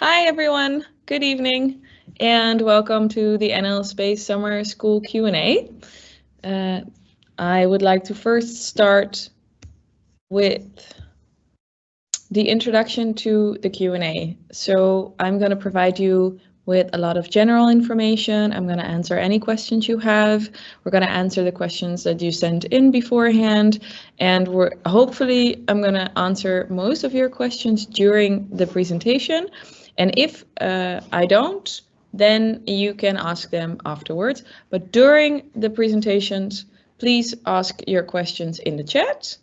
Hi everyone, good evening, and welcome to the NL Space Summer School Q&A. I would like to first start with the introduction to the Q&A. So I'm going to provide you with a lot of general information. I'm going to answer any questions you have. We're going to answer the questions that you sent in beforehand, and hopefully I'm going to answer most of your questions during the presentation. And if I don't, then you can ask them afterwards. But during the presentations, please ask your questions in the chat.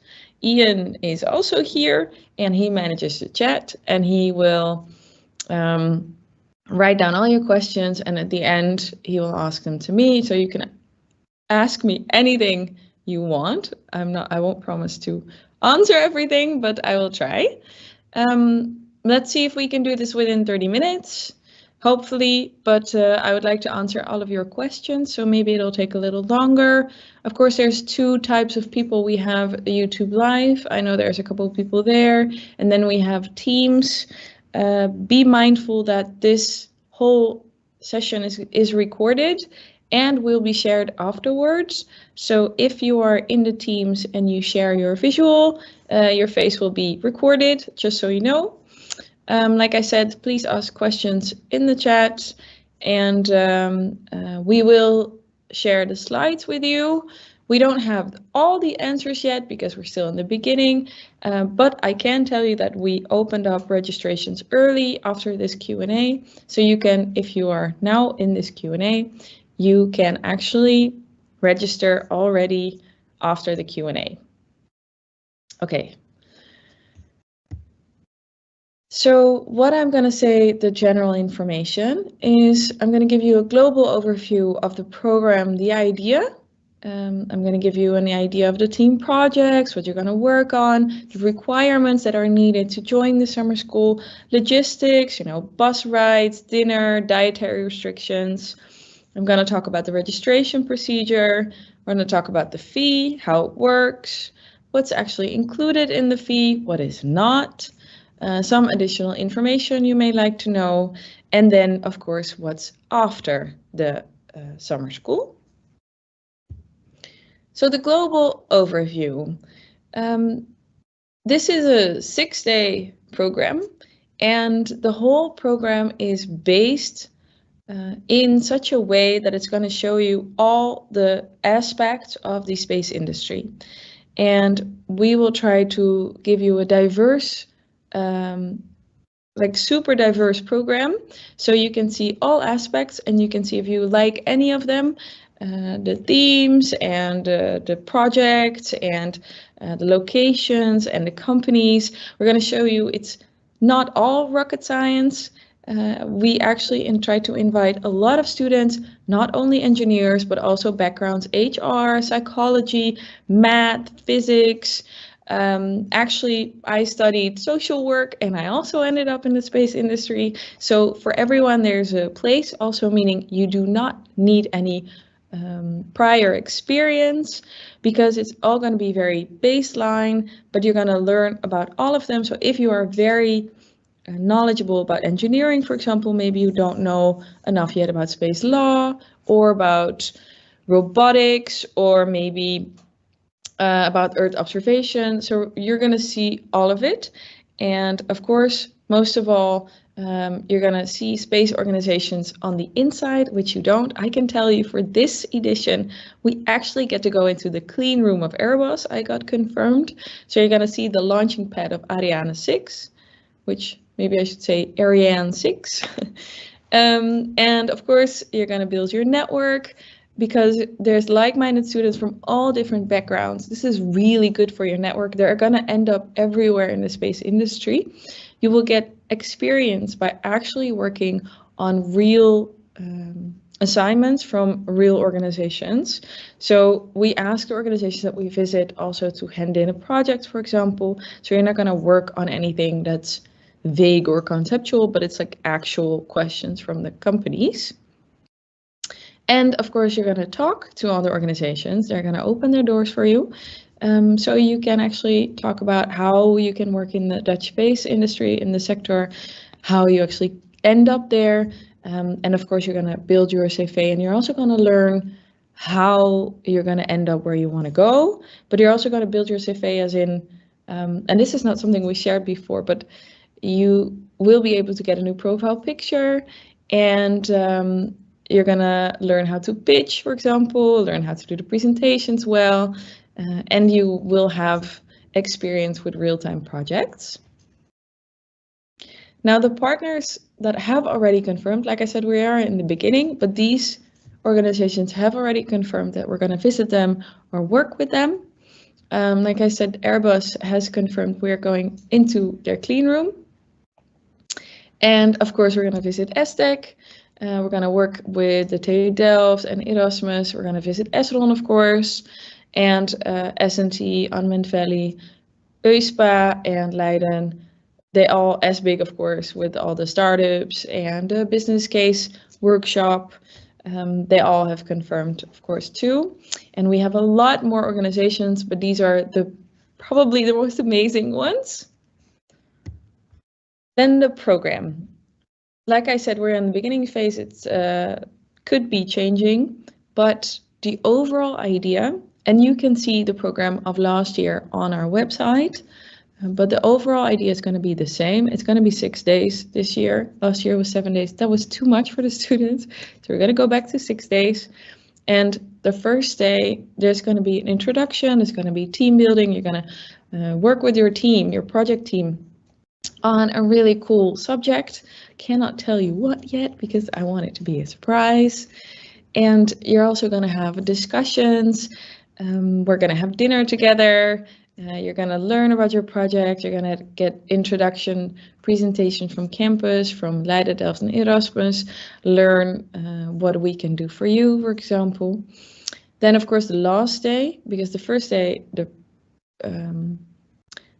Ian is also here, and he manages the chat, and he will write down all your questions, and at the end he will ask them to me. So you can ask me anything you want. I won't promise to answer everything, but I will try. Let's see if we can do this within 30 minutes, hopefully, but I would like to answer all of your questions, so maybe it'll take a little longer. Of course, there's two types of people. We have YouTube Live. I know there's a couple of people there, and then we have Teams. Be mindful that this whole session is recorded and will be shared afterwards. So if you are in the Teams and you share your visual, your face will be recorded, just so you know. Like I said, please ask questions in the chat, and we will share the slides with you. We don't have all the answers yet because we're still in the beginning, but I can tell you that we opened up registrations early after this Q&A. So you can, if you are now in this Q&A, you can actually register already after the Q&A. Okay. So what I'm going to say, the general information, is I'm going to give you a global overview of the program, the idea. I'm going to give you an idea of the team projects, what you're going to work on, the requirements that are needed to join the summer school, logistics, bus rides, dinner, dietary restrictions. I'm going to talk about the registration procedure. We're going to talk about the fee, how it works, what's actually included in the fee, what is not. Some additional information you may like to know, and then, of course, what's after the summer school. So the global overview. This is a 6-day program, and the whole program is based in such a way that it's going to show you all the aspects of the space industry. And we will try to give you a diverse super diverse program, so you can see all aspects, and you can see if you like any of them, the themes and the projects and the locations and the companies. We're going to show you it's not all rocket science. We actually try to invite a lot of students, not only engineers, but also backgrounds HR, psychology, math, physics. Actually, I studied social work, and I also ended up in the space industry. So for everyone, there's a place, also meaning you do not need any prior experience, because it's all going to be very baseline, but you're going to learn about all of them. So if you are very knowledgeable about engineering, for example, maybe you don't know enough yet about space law or about robotics, or maybe about Earth observation. So you're going to see all of it. And of course, most of all, you're going to see space organizations on the inside, which you don't. I can tell you, for this edition, we actually get to go into the clean room of Airbus. I got confirmed. So you're going to see the launching pad of Ariane 6, which maybe I should say Ariane 6. And of course, you're going to build your network, because there's like-minded students from all different backgrounds. This is really good for your network. They're going to end up everywhere in the space industry. You will get experience by actually working on real assignments from real organizations. So we ask the organizations that we visit also to hand in a project, for example. So you're not going to work on anything that's vague or conceptual, but it's like actual questions from the companies. And of course, you're going to talk to other organizations. They're going to open their doors for you. So you can actually talk about how you can work in the Dutch space industry, in the sector, how you actually end up there. And of course, you're going to build your CV, and you're also going to learn how you're going to end up where you want to go. But you're also going to build your CV as in, and this is not something we shared before, but you will be able to get a new profile picture, and you're going to learn how to pitch, for example, learn how to do the presentations well, and you will have experience with real-time projects. Now, the partners that have already confirmed, like I said, we are in the beginning, but these organizations have already confirmed that we're going to visit them or work with them. Like I said, Airbus has confirmed we're going into their clean room. And of course, we're going to visit ESTEC. We're going to work with the TU Delft and Erasmus. We're going to visit SRON, of course, and S&T, Unmanned Valley, ESPA, and Leiden. They all SBIC, of course, with all the startups and the business case workshop. They all have confirmed, of course, too. And we have a lot more organizations, but these are probably the most amazing ones. Then the program. Like I said, we're in the beginning phase. It could be changing, but the overall idea, and you can see the program of last year on our website, but the overall idea is going to be the same. It's going to be 6 days this year. Last year was 7 days. That was too much for the students. So we're going to go back to 6 days. And the first day, there's going to be an introduction. There's going to be team building. You're going to work with your team, your project team, on a really cool subject. Cannot tell you what yet because I want it to be a surprise. And you're also going to have discussions. We're going to have dinner together. You're going to learn about your project. You're going to get introduction presentation from campus, from Leiden Delft and Erasmus. Learn what we can do for you, for example. Then, of course, the last day, because the first day the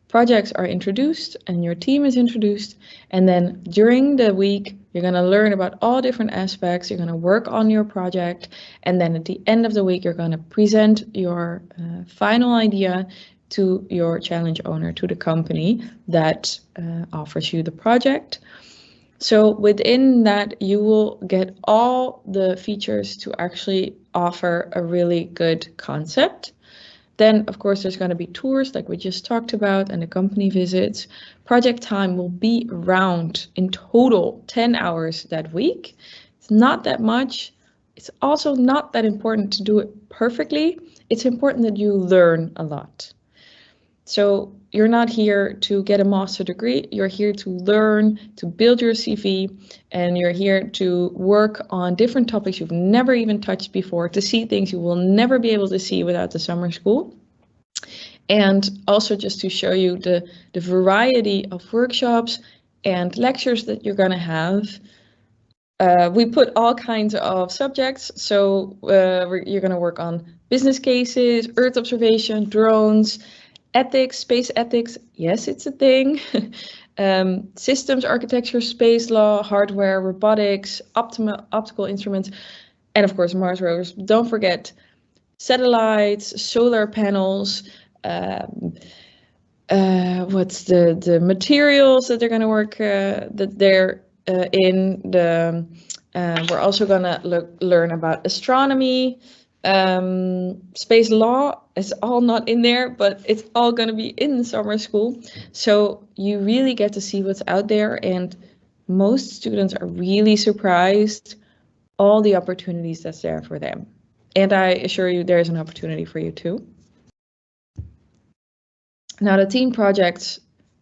projects are introduced and your team is introduced. And then during the week, you're going to learn about all different aspects. You're going to work on your project. And then at the end of the week, you're going to present your final idea to your challenge owner, to the company that offers you the project. So within that, you will get all the features to actually offer a really good concept. Then, of course, there's going to be tours like we just talked about and the company visits. Project time will be around, in total, 10 hours that week. It's not that much. It's also not that important to do it perfectly. It's important that you learn a lot. So you're not here to get a master's degree. You're here to learn, to build your CV, and you're here to work on different topics you've never even touched before, to see things you will never be able to see without the summer school. And also just to show you the variety of workshops and lectures that you're going to have. We put all kinds of subjects. So you're going to work on business cases, Earth observation, drones, ethics, space ethics, yes, it's a thing. Systems architecture, space law, hardware, robotics, optical instruments, and of course Mars rovers. Don't forget satellites, solar panels, what's the materials that they're going to work, that they're in. We're also going to learn about astronomy. Space law is all not in there, but it's all going to be in the summer school. So you really get to see what's out there, and most students are really surprised all the opportunities that's there for them. And I assure you there is an opportunity for you too. Now the team projects,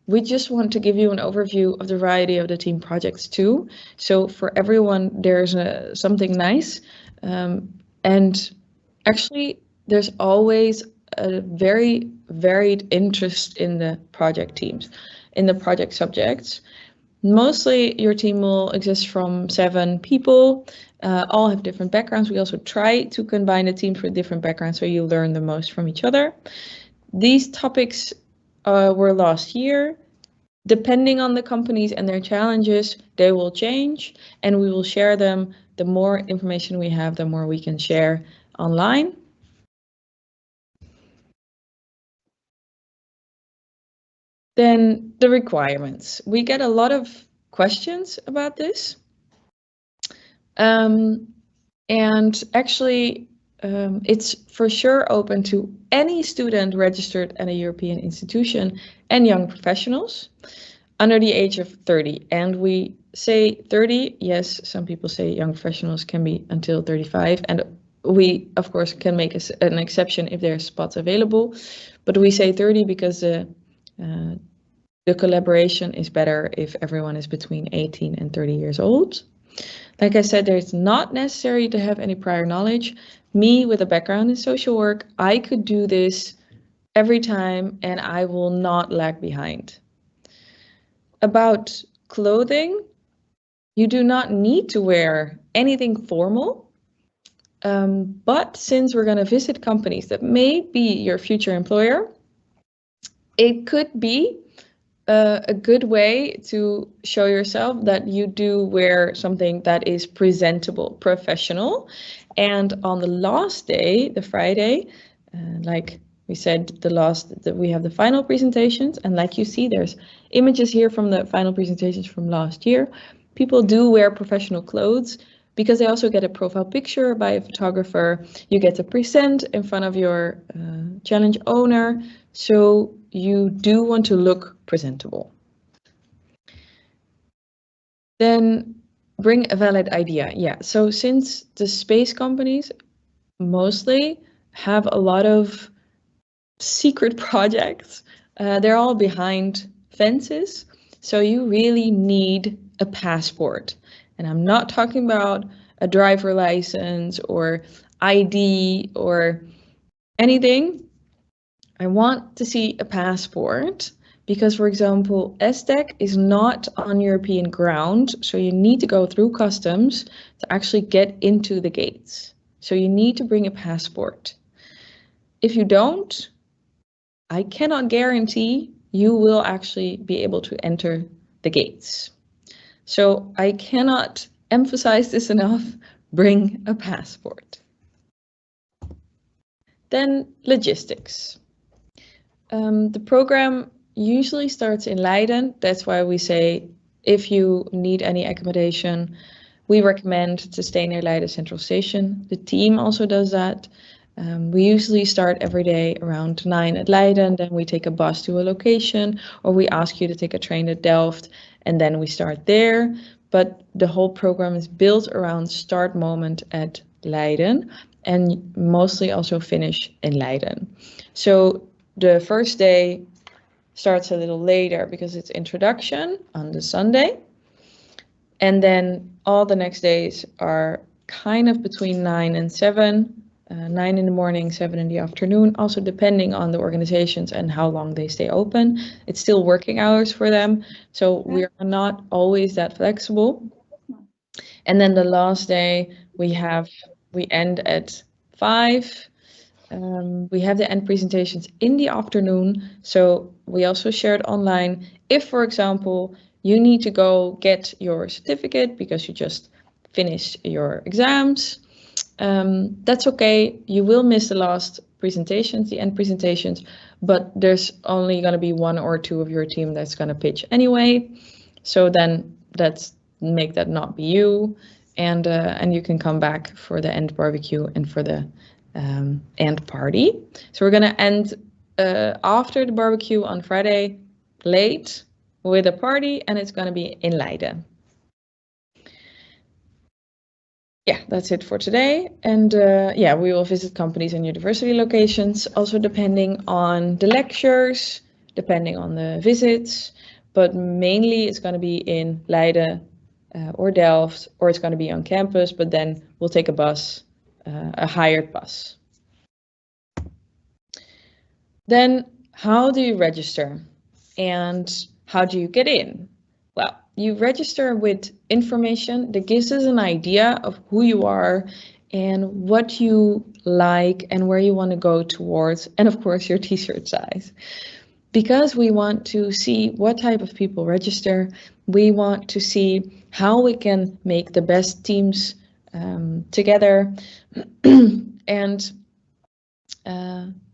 we just want to give you an overview of the variety of the team projects too. So for everyone there's something nice, and actually, there's always a very varied interest in the project teams, in the project subjects. Mostly your team will exist from 7 people, all have different backgrounds. We also try to combine the teams with different backgrounds so you learn the most from each other. These topics were last year. Depending on the companies and their challenges, they will change and we will share them. The more information we have, the more we can share online. Then the requirements. We get a lot of questions about this. And actually, it's for sure open to any student registered at a European institution and young professionals under the age of 30. And we say 30, yes, some people say young professionals can be until 35. And we, of course, can make an exception if there's spots available. But we say 30 because the collaboration is better if everyone is between 18 and 30 years old. Like I said, it's not necessary to have any prior knowledge. Me, with a background in social work, I could do this every time and I will not lag behind. About clothing, you do not need to wear anything formal. But since we're going to visit companies that may be your future employer, it could be a good way to show yourself that you do wear something that is presentable, professional. And on the last day, the Friday, like we said, we have the final presentations, and like you see, there's images here from the final presentations from last year. People do wear professional clothes because they also get a profile picture by a photographer. You get to present in front of your challenge owner. So you do want to look presentable. Then bring a valid idea. Yeah, so since the space companies mostly have a lot of secret projects, they're all behind fences. So you really need a passport. And I'm not talking about a driver license or ID or anything. I want to see a passport because, for example, ESTEC is not on European ground, so you need to go through customs to actually get into the gates. So you need to bring a passport. If you don't, I cannot guarantee you will actually be able to enter the gates. So I cannot emphasize this enough, bring a passport. Then logistics. The program usually starts in Leiden. That's why we say if you need any accommodation, we recommend to stay near Leiden Central Station. The team also does that. We usually start every day around 9 at Leiden, then we take a bus to a location, or we ask you to take a train at Delft, and then we start there. But the whole program is built around start moment at Leiden, and mostly also finish in Leiden. So the first day starts a little later because it's introduction on the Sunday. And then all the next days are kind of between 9 and 7, 9 in the morning, 7 in the afternoon, also depending on the organizations and how long they stay open. It's still working hours for them, so we are not always that flexible. And then the last day we end at 5. We have the end presentations in the afternoon, so we also share it online. If, for example, you need to go get your certificate because you just finished your exams, that's okay. You will miss the last presentations, the end presentations, but there's only going to be 1 or 2 of your team that's going to pitch anyway. So then make that not be you, and you can come back for the end barbecue and for the end party. So we're going to end after the barbecue on Friday late with a party, and it's going to be in Leiden. Yeah, that's it for today. And yeah, we will visit companies and university locations, also depending on the lectures, depending on the visits, but mainly it's going to be in Leiden or Delft, or it's going to be on campus, but then we'll take a bus, a hired bus. Then how do you register and how do you get in? Well, you register with information that gives us an idea of who you are and what you like and where you want to go towards, and of course your t-shirt size. Because we want to see what type of people register, we want to see how we can make the best teams together, and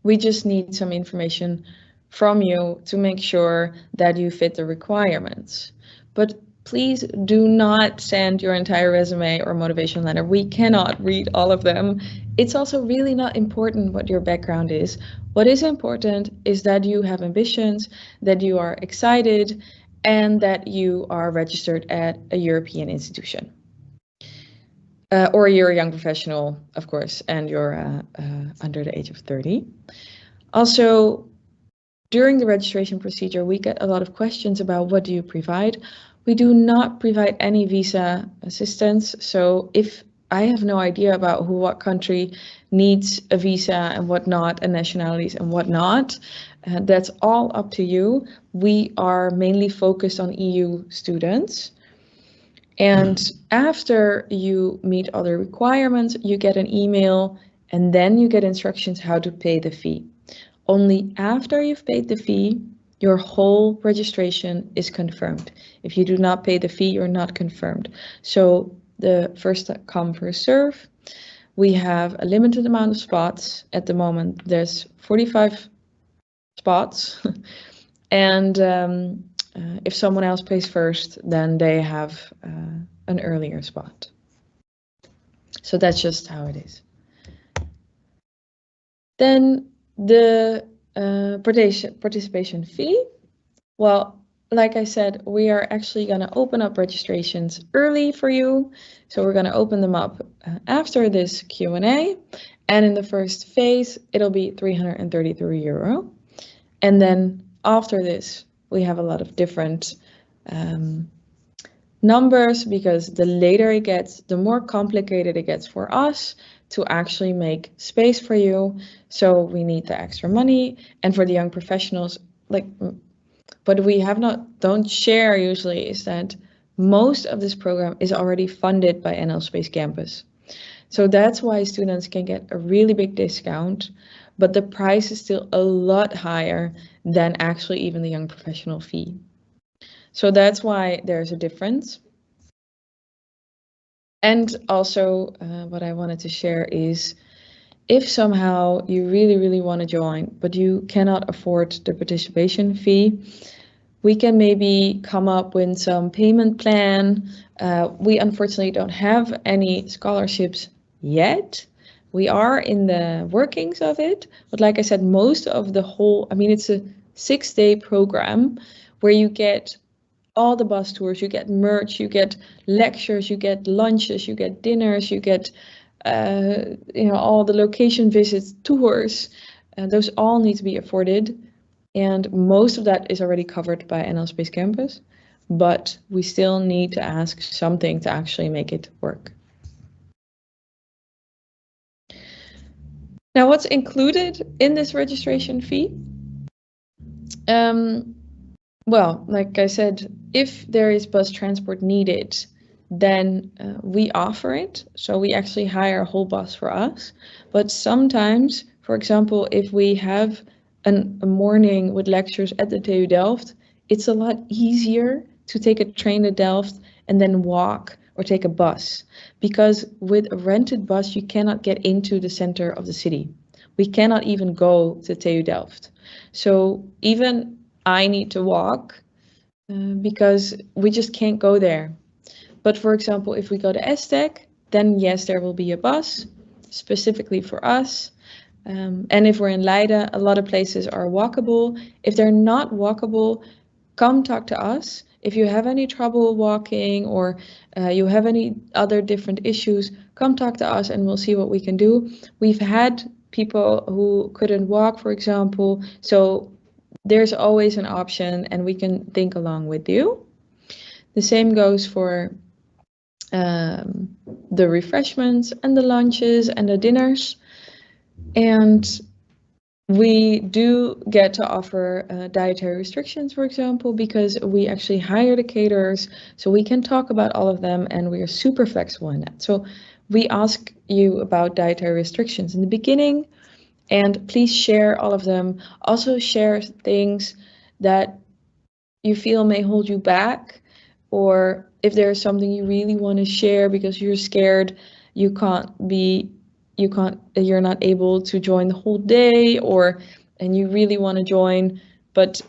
we just need some information from you to make sure that you fit the requirements. But please do not send your entire resume or motivation letter. We cannot read all of them. It's also really not important what your background is. What is important is that you have ambitions, that you are excited, and that you are registered at a European institution. Or you're a young professional, of course, and you're under the age of 30. Also, during the registration procedure, we get a lot of questions about what do you provide. We do not provide any visa assistance. So if I have no idea about what country needs a visa and what not, and nationalities and what not, that's all up to you. We are mainly focused on EU students. And after you meet all the requirements, you get an email and then you get instructions how to pay the fee. Only after you've paid the fee, your whole registration is confirmed. If you do not pay the fee, you're not confirmed. So the first come, first serve. We have a limited amount of spots. At the moment, there's 45 spots. And if someone else pays first, then they have an earlier spot. So that's just how it is. Then the participation fee. Well, like I said, we are actually going to open up registrations early for you. So we're going to open them up after this Q&A. And in the first phase, it'll be 333 euro. And then after this, we have a lot of different numbers, because the later it gets, the more complicated it gets for us to actually make space for you. So we need the extra money. And for the young professionals, like, what we don't share usually is that most of this program is already funded by NL Space Campus. So that's why students can get a really big discount, but the price is still a lot higher than actually even the young professional fee. So that's why there's a difference. And also what I wanted to share is, if somehow you really, really want to join, but you cannot afford the participation fee, we can maybe come up with some payment plan. We unfortunately don't have any scholarships yet. We are in the workings of it, but like I said, most of the whole, I mean, it's a 6-day program where you get all the bus tours, you get merch, you get lectures, you get lunches, you get dinners, you get all the location visits, tours. Those all need to be afforded, and most of that is already covered by NL Space Campus, but we still need to ask something to actually make it work. Now, what's included in this registration fee? Well, like I said, if there is bus transport needed, then we offer it. So we actually hire a whole bus for us. But sometimes, for example, if we have a morning with lectures at the TU Delft, it's a lot easier to take a train to Delft and then walk or take a bus. Because with a rented bus, you cannot get into the center of the city. We cannot even go to TU Delft. So even I need to walk because we just can't go there. But for example, if we go to ESTEC, then yes, there will be a bus specifically for us. And if we're in Leiden, a lot of places are walkable. If they're not walkable, come talk to us. If you have any trouble walking, or you have any other different issues, come talk to us and we'll see what we can do. We've had people who couldn't walk, for example, so there's always an option and we can think along with you. The same goes for the refreshments and the lunches and the dinners. And we do get to offer dietary restrictions, for example, because we actually hire the caterers, so we can talk about all of them and we are super flexible in that. So we ask you about dietary restrictions in the beginning, and please share all of them. Also share things that you feel may hold you back, or if there's something you really want to share because you're scared you're not able to join the whole day, and you really want to join, but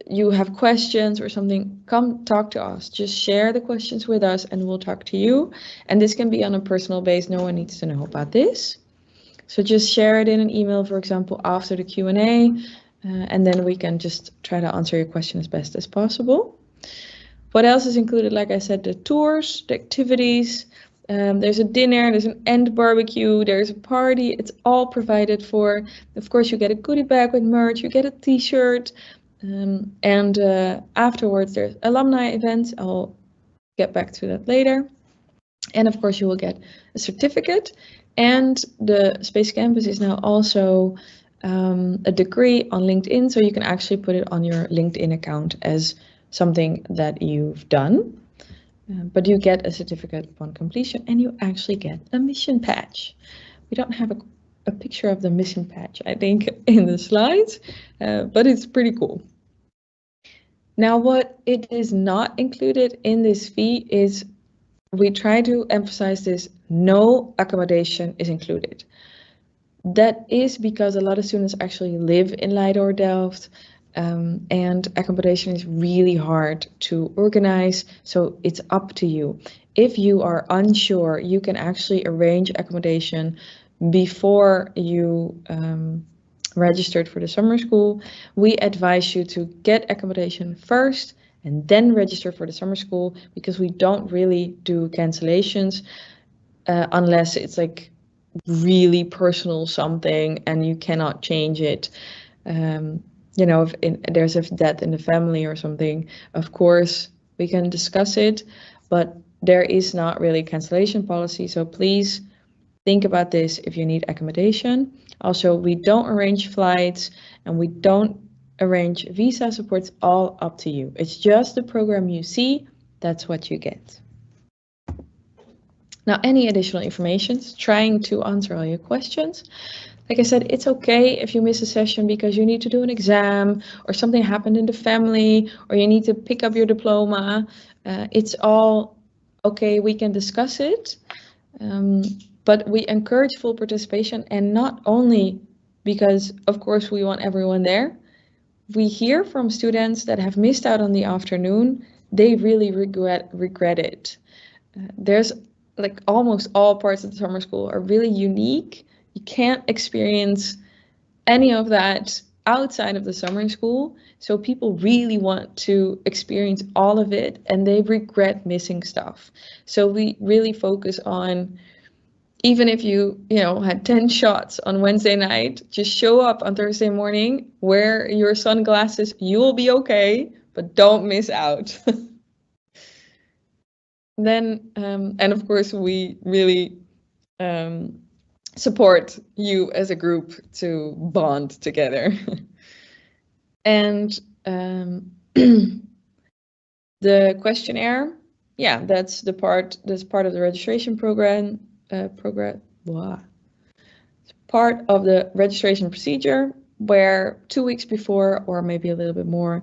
you have questions or something, come talk to us. Just share the questions with us and we'll talk to you. And this can be on a personal base. No one needs to know about this. So just share it in an email, for example, after the Q&A, and then we can just try to answer your question as best as possible. What else is included? Like I said, the tours, the activities, there's a dinner, there's an end barbecue, there's a party, it's all provided for. Of course, you get a goodie bag with merch, you get a t-shirt, and afterwards there's alumni events. I'll get back to that later. And of course, you will get a certificate. And the Space Campus is now also a degree on LinkedIn, so you can actually put it on your LinkedIn account as something that you've done. But you get a certificate upon completion, and you actually get a mission patch. We don't have a picture of the mission patch, I think, in the slides, but it's pretty cool. Now, what it is not included in this fee is, we try to emphasize this, no accommodation is included. That is because a lot of students actually live in Leiden or Delft, and accommodation is really hard to organize, so it's up to you. If you are unsure, you can actually arrange accommodation before you registered for the summer school. We advise you to get accommodation first and then register for the summer school, because we don't really do cancellations unless it's like really personal something and you cannot change it. You know, if there's a death in the family or something, of course we can discuss it, but there is not really a cancellation policy, so please think about this if you need accommodation. Also, we don't arrange flights and we don't arrange visa support. It's all up to you. It's just the program you see, that's what you get. Now, any additional information, trying to answer all your questions. Like I said, it's okay if you miss a session because you need to do an exam or something happened in the family or you need to pick up your diploma. It's all okay, we can discuss it. But we encourage full participation, and not only because, of course, we want everyone there. We hear from students that have missed out on the afternoon. They really regret it. There's like almost all parts of the summer school are really unique. You can't experience any of that outside of the summer school. So people really want to experience all of it and they regret missing stuff. So we really focus on, even if you had 10 shots on Wednesday night, just show up on Thursday morning, wear your sunglasses, you will be okay, but don't miss out. Then, and of course, we really support you as a group to bond together. And the questionnaire, yeah, that's part of the registration program. It's part of the registration procedure, where 2 weeks before, or maybe a little bit more,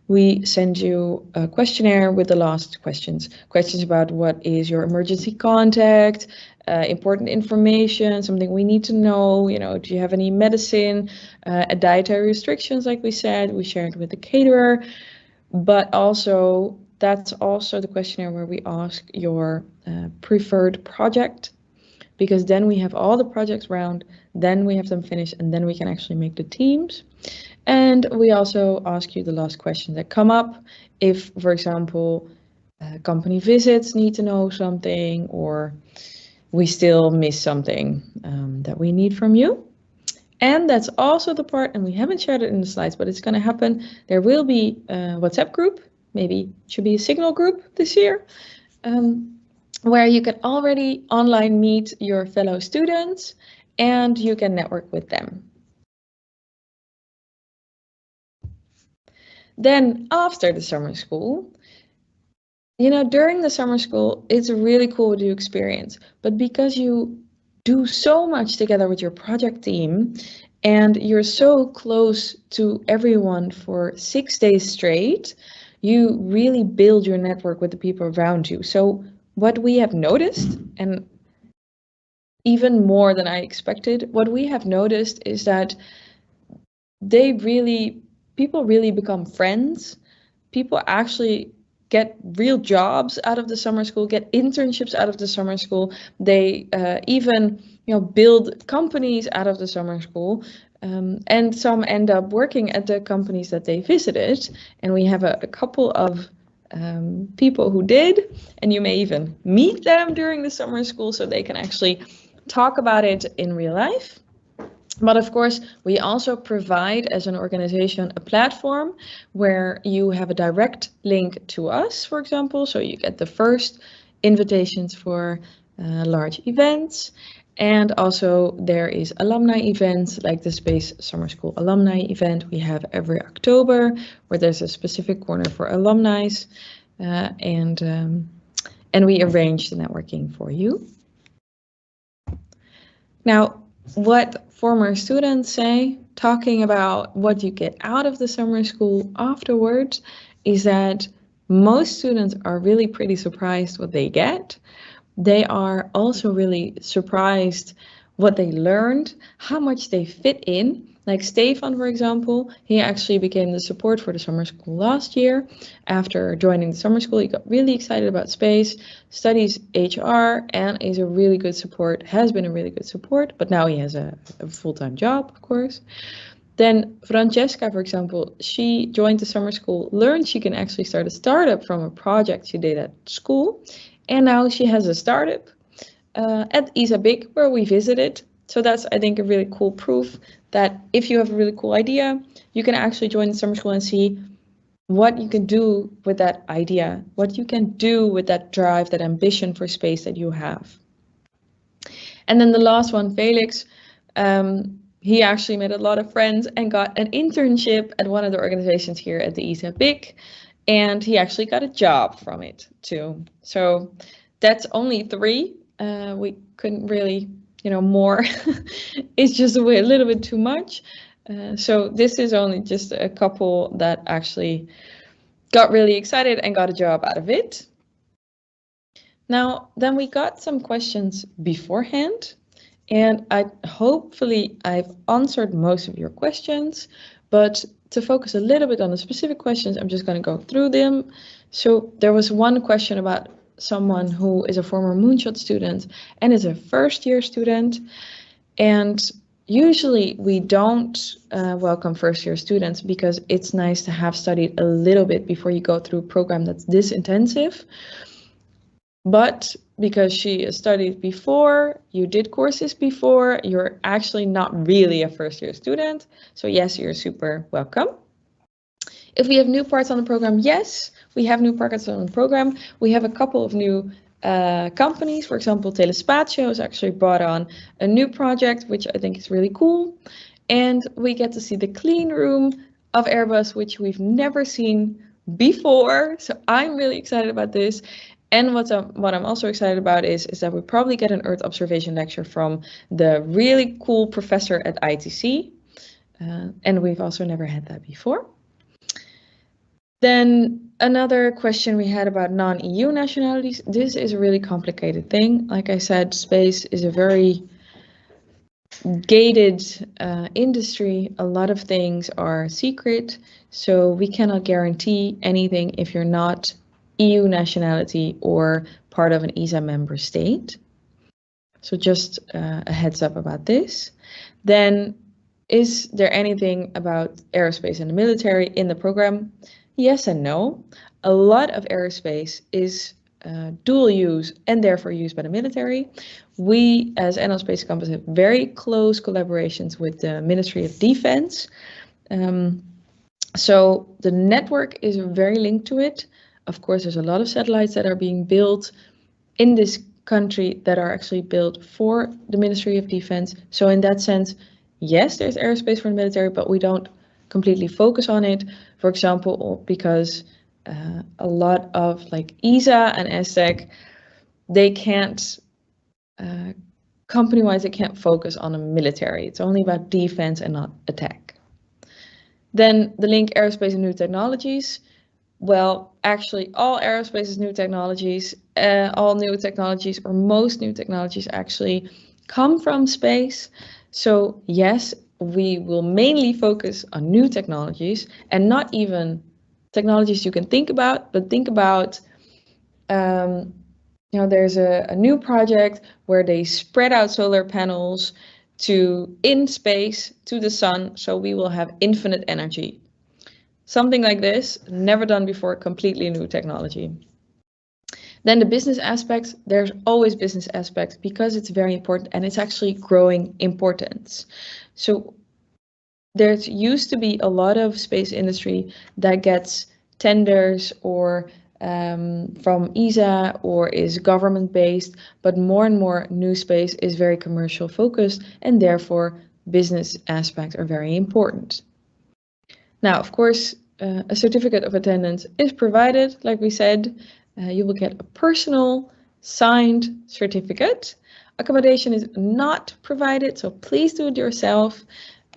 we send you a questionnaire with the last questions about what is your emergency contact, important information, something we need to know, do you have any medicine, dietary restrictions, like we said, we share it with the caterer, but also that's also the questionnaire where we ask your preferred project, because then we have all the projects round, then we have them finished, and then we can actually make the teams. And we also ask you the last questions that come up. If, for example, company visits need to know something, or we still miss something that we need from you. And that's also the part, and we haven't shared it in the slides, but it's going to happen. There will be a WhatsApp group, maybe it should be a Signal group this year, where you can already online meet your fellow students and you can network with them. Then after the summer school, during the summer school, it's a really cool to experience, but because you do so much together with your project team and you're so close to everyone for 6 days straight, you really build your network with the people around you. So what we have noticed, and even more than I expected, what we have noticed is that they really people really become friends. People actually get real jobs out of the summer school, get internships out of the summer school. They even build companies out of the summer school. And some end up working at the companies that they visited. And we have a couple of people who did, and you may even meet them during the summer school so they can actually talk about it in real life. But of course, we also provide as an organization a platform where you have a direct link to us, for example. So you get the first invitations for large events. And also there is alumni events like the Space Summer School alumni event we have every October, where there's a specific corner for alumni. And we arrange the networking for you. Now, what former students say, talking about what you get out of the summer school afterwards, is that most students are really pretty surprised what they get. They are also really surprised what they learned, how much they fit in. Like Stefan, for example, he actually became the support for the summer school last year. After joining the summer school, he got really excited about space, studies HR, and is a really good support, has been a really good support, but now he has a full-time job, of course. Then Francesca, for example, she joined the summer school, learned she can actually start a startup from a project she did at school, and now she has a startup at SBIC where we visited. So that's, I think, a really cool proof that if you have a really cool idea, you can actually join the summer school and see what you can do with that idea, what you can do with that drive, that ambition for space that you have. And then the last one, Felix, he actually made a lot of friends and got an internship at one of the organizations here at the SBIC, and he actually got a job from it too. So that's only 3. We couldn't really, more. It's just a little bit too much. So this is only just a couple that actually got really excited and got a job out of it. Now, then we got some questions beforehand, and hopefully I've answered most of your questions, but to focus a little bit on the specific questions, I'm just going to go through them. So there was one question about someone who is a former Moonshot student and is a first-year student, and usually we don't welcome first-year students because it's nice to have studied a little bit before you go through a program that's this intensive. But because she has studied before, you did courses before, you're actually not really a first-year student. So yes, you're super welcome. If we have new parts on the program, yes, we have new parts on the program. We have a couple of new companies. For example, Telespatio has actually brought on a new project, which I think is really cool. And we get to see the clean room of Airbus, which we've never seen before. So I'm really excited about this. And what I'm also excited about is that we probably get an Earth observation lecture from the really cool professor at ITC. And we've also never had that before. Then another question we had about non-EU nationalities. This is a really complicated thing. Like I said, space is a very gated industry. A lot of things are secret, so we cannot guarantee anything if you're not EU nationality or part of an ESA member state. So just a heads up about this. Then, is there anything about aerospace and the military in the program? Yes and no. A lot of aerospace is dual use and therefore used by the military. We as NL Space Campus have very close collaborations with the Ministry of Defense. So the network is very linked to it. Of course, there's a lot of satellites that are being built in this country that are actually built for the Ministry of Defense. So in that sense, yes, there's aerospace for the military, but we don't completely focus on it. For example, because a lot of like ESA and ESTEC, they can't, company-wise, they can't focus on the military. It's only about defense and not attack. Then the link aerospace and new technologies. Well, actually, all aerospace is new technologies. All new technologies, or most new technologies, actually come from space. So yes, we will mainly focus on new technologies, and not even technologies you can think about, but think about, there's a new project where they spread out solar panels in space to the sun, so we will have infinite energy. Something like this, never done before, completely new technology. Then the business aspects, there's always business aspects because it's very important and it's actually growing importance. So there used to be a lot of space industry that gets tenders or from ESA or is government based, but more and more new space is very commercial focused, and therefore business aspects are very important. Now, of course, a certificate of attendance is provided. Like we said, you will get a personal signed certificate. Accommodation is not provided, so please do it yourself.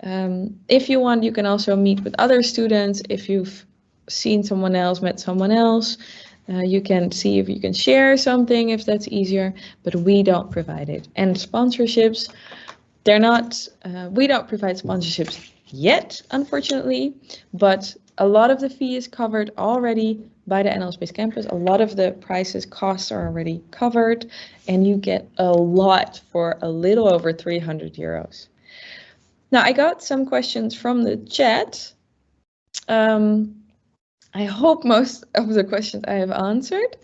If you want, you can also meet with other students. If you've seen someone else, met someone else, you can see if you can share something if that's easier, but we don't provide it. And sponsorships, we don't provide sponsorships yet, unfortunately, but a lot of the fee is covered already by the NL Space Campus. A lot of the costs are already covered, and you get a lot for a little over 300 euros. Now, I got some questions from the chat. I hope most of the questions I have answered,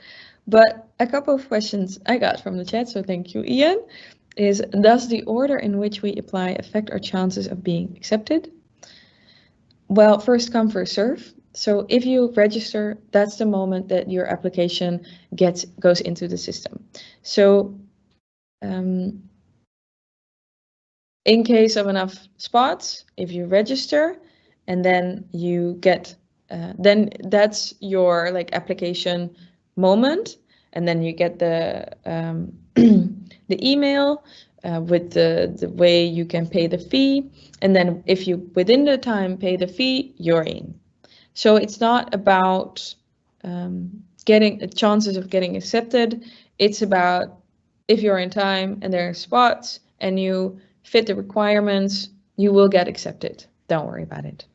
but a couple of questions I got from the chat, so thank you, Ian, is does the order in which we apply affect our chances of being accepted? Well, first come, first serve. So if you register, that's the moment that your application goes into the system. So in case of enough spots, if you register and then you get, then that's your application moment, and then you get the email with the way you can pay the fee, and then if you within the time pay the fee, you're in. So it's not about getting chances of getting accepted. It's about if you're in time and there are spots and you fit the requirements, you will get accepted. Don't worry about it.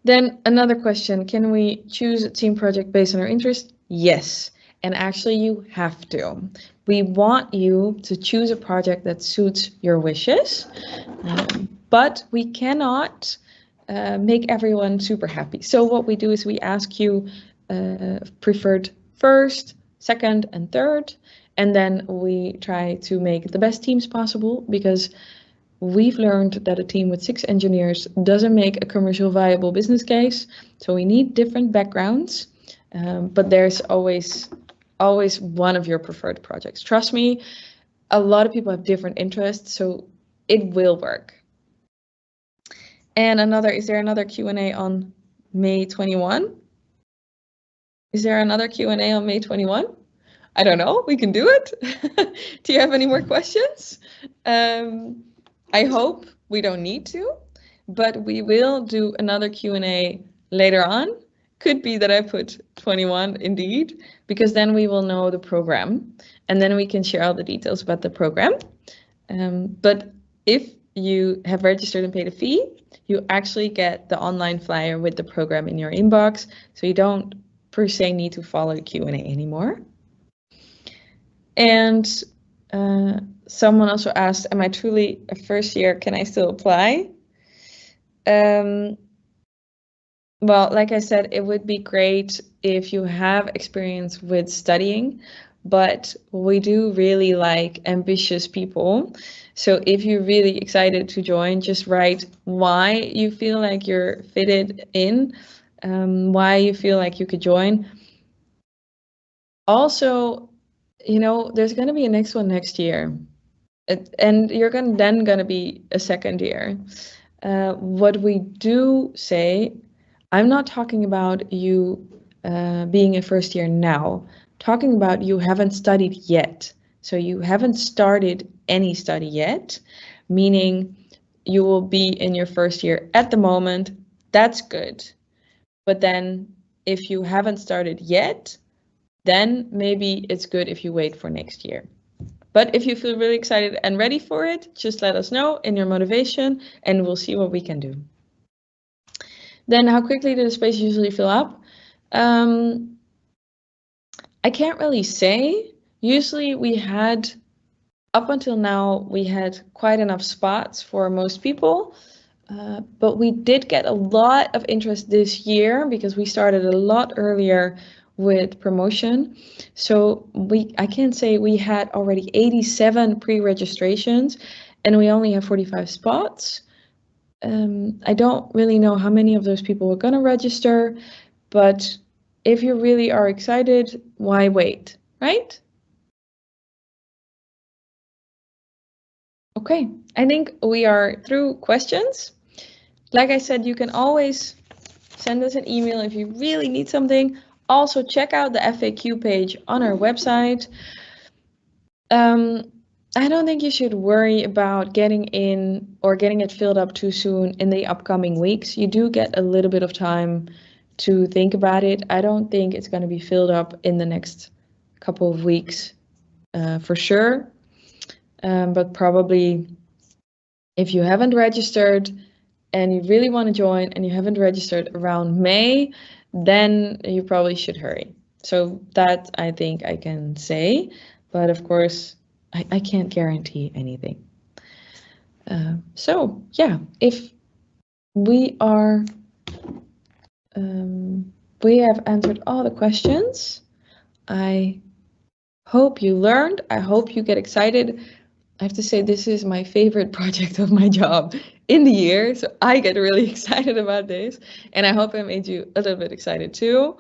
Then another question, can we choose a team project based on our interest? Yes, and actually you have to. We want you to choose a project that suits your wishes, but we cannot make everyone super happy. So what we do is we ask you preferred first, second, and third, and then we try to make the best teams possible, because we've learned that a team with 6 engineers doesn't make a commercial viable business case. So we need different backgrounds, but there's always one of your preferred projects. Trust me, a lot of people have different interests, so it will work. And is there another Q&A on May 21? Is there another Q&A on May 21? I don't know, we can do it. Do you have any more questions? I hope we don't need to, but we will do another Q&A later on. Could be that I put 21 indeed, because then we will know the program and then we can share all the details about the program. But if you have registered and paid a fee, you actually get the online flyer with the program in your inbox, so you don't per se need to follow the Q&A anymore. And someone also asked, am I truly a first year? Can I still apply? Well, like I said, it would be great if you have experience with studying, but we do really like ambitious people. So if you're really excited to join, just write why you feel like you're fitted in, why you feel like you could join. Also, there's going to be a next one next year, and you're then going to be a second year. What we do say, I'm not talking about you being a first year now, talking about you haven't studied yet. So you haven't started any study yet, meaning you will be in your first year at the moment. That's good. But then if you haven't started yet, then maybe it's good if you wait for next year. But if you feel really excited and ready for it, just let us know in your motivation and we'll see what we can do. Then how quickly do the spaces usually fill up? I can't really say. Usually up until now, we had quite enough spots for most people. But we did get a lot of interest this year because we started a lot earlier with promotion. So I can say we had already 87 pre-registrations and we only have 45 spots. I don't really know how many of those people are going to register, but if you really are excited, why wait, right? Okay, I think we are through questions. Like I said, you can always send us an email if you really need something. Also, check out the FAQ page on our website. I don't think you should worry about getting in or getting it filled up too soon in the upcoming weeks. You do get a little bit of time to think about it. I don't think it's going to be filled up in the next couple of weeks for sure. But probably if you haven't registered and you really want to join and you haven't registered around May, then you probably should hurry. So that I think I can say, but of course I can't guarantee anything. So yeah, if we have answered all the questions. I hope you learned. I hope you get excited. I have to say this is my favorite project of my job in the year, so I get really excited about this, and I hope I made you a little bit excited too.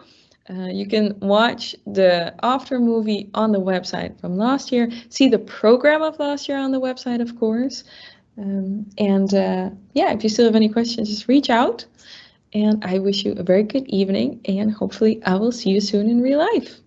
You can watch the after movie on the website from last year, see the program of last year on the website, of course. Yeah, if you still have any questions, just reach out. And I wish you a very good evening, and hopefully I will see you soon in real life.